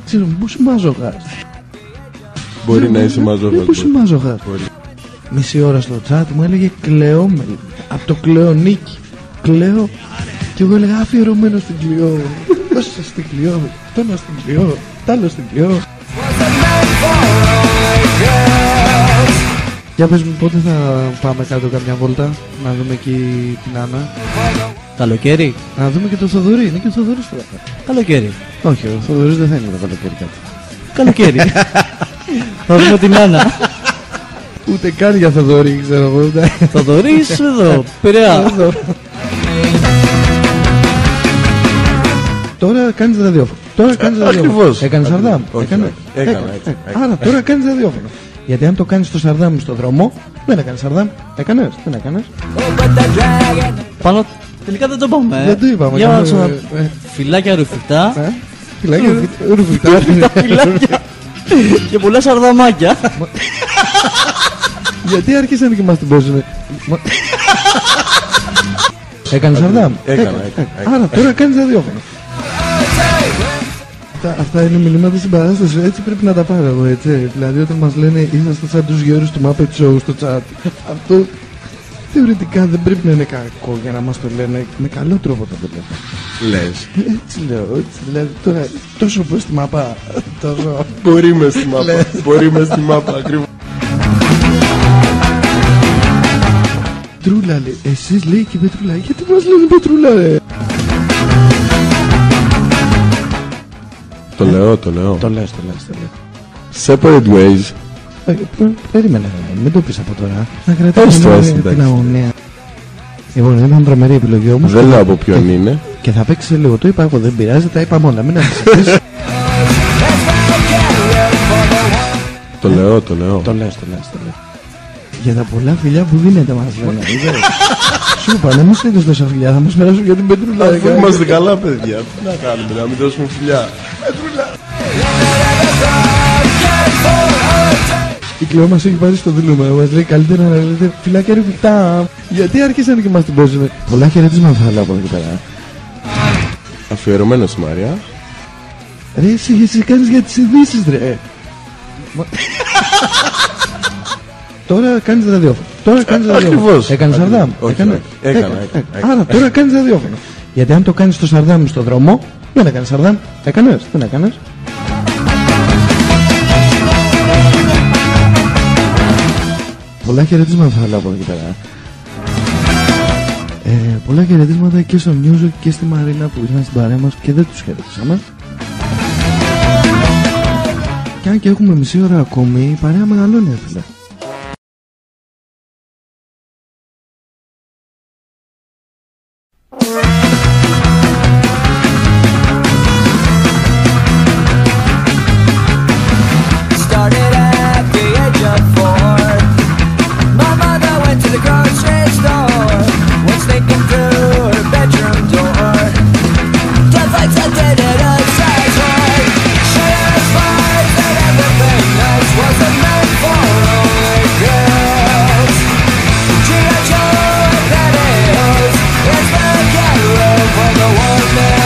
Ξέρω, μήπως είμαι μάζοχας. Μπορεί να είσαι μάζοχας. Μήπως είμαι μάζοχας. Μισή ώρα στο chat μου έλεγε Κλεό, από το Κλεονίκη. Κλεό. Και εγώ έλεγα αφιερωμένο στην Κλειό. Δώσε στην Κλειό. Τόνα στην Κλειό. Τάλο στην Κλειό. Για πες μου πότε θα πάμε κάτω καμιά βόλτα. Να δούμε εκεί την Άννα. Καλοκαίρι. Να δούμε και το Θοδωρή. Είναι και ο Θοδωρής τώρα. Καλοκαίρι. Όχι, ο Θοδωρής δεν θα είναι το καλοκαίρι κάτω. Καλοκαίρι. Θα δούμε την Άννα. Ούτε καν για Θοδωρή, ξέρω εγώ. Θοδωρής εδώ, Πειραιά. Τώρα κάνεις ραδιόφωνο. Ακριβώς. Έκανες Σαρδάμ. Έκανα. Άρα τώρα κάνεις ραδιόφωνο. Γιατί αν το κάνεις το Σαρδάμ στο δρόμο, δεν έκανες Σαρδάμ. Έκανες, δεν έκανες. Πάνω, τελικά δεν το πάμε. Δεν το είπαμε. Για να σου φυλάκια ρουφιτά. Φυλάκια ρουφιτά. Φυλάκια. Και πολλά σαρδαμάκια. Γιατί άρχισαν και μας την παίζουνε. Έκανες Σαρδάμ. Έκανα. Άρα τώρα κάνεις ραδιόφωνο. Αυτά είναι μηνύματα συμπαράσταση, έτσι πρέπει να τα πάρω εγώ, έτσι. Δηλαδή όταν μας λένε είσαστε σαν τους γέρους του Muppet Show στο chat, αυτό θεωρητικά δεν πρέπει να είναι κακό για να μας το λένε, με καλό τρόπο το λένε. Λες. Έτσι λέω, έτσι, δηλαδή τώρα τόσο πως στη μάπα, τόσο... Μπορεί μες στη μάπα, μπορεί μες στη μάπα, ακριβώς. Πετρούλα λέει, εσείς λέει και Πετρούλα, γιατί μας λένε Πετρούλα ρε. Το λέω. Το λες. Separate ways. Περίμενε, μην το πεις από τώρα. Να Πες κρατήσουμε το, την εντάξει. αγωνία. Λοιπόν, ήταν τρομερή επιλογή όμως. Δεν λέω από ποιον είναι. Και θα παίξει λίγο, το είπα εγώ, δεν πειράζει, τα είπαμε όλα, μην ανησυχείς. Το λέω. Το λες. Για τα πολλά φιλιά που δίνετε μας λένε. Σου είπα, να μας δίνεις τόσα φιλιά, θα μας περάσουν για την Πετρούλα. Αφού είμαστε καλά παιδιά, τι να κάνουμε, να μην δώσουμε φιλιά. Η Κλεό μας έχει πάρει στο δίλημα, μας λέει καλύτερα να λέτε φυλάκια ρουφικτά. Γιατί άρχισαν και μας την παίζουνε. Πολλά χαιρετίσματα θα λέω από εδώ και πέρα. Αφιερωμένο στη Μαρία. Ρε εσύ κάνεις για τις ειδήσεις ρε. Τώρα κάνεις ραδιόφωνο. Ακριβώς. Έκανες Σαρδάμ. Έκανα. Άρα τώρα κάνεις ραδιόφωνο. Γιατί αν το κάνεις το Σαρδάμ στο δρόμο, δεν έκανες Σαρδάμ. Έκανες, δεν έκανες. Πολλά χαιρετίσματα θα λέω από εδώ και πέρα. Πολλά χαιρετίσματα και στο Music και στη Μαρίνα που ήρθαν στην παρέα μας και δεν τους χαιρετήσαμε. Και αν και έχουμε μισή ώρα ακόμη, η παρέα μεγαλώνει φίλε. For the one man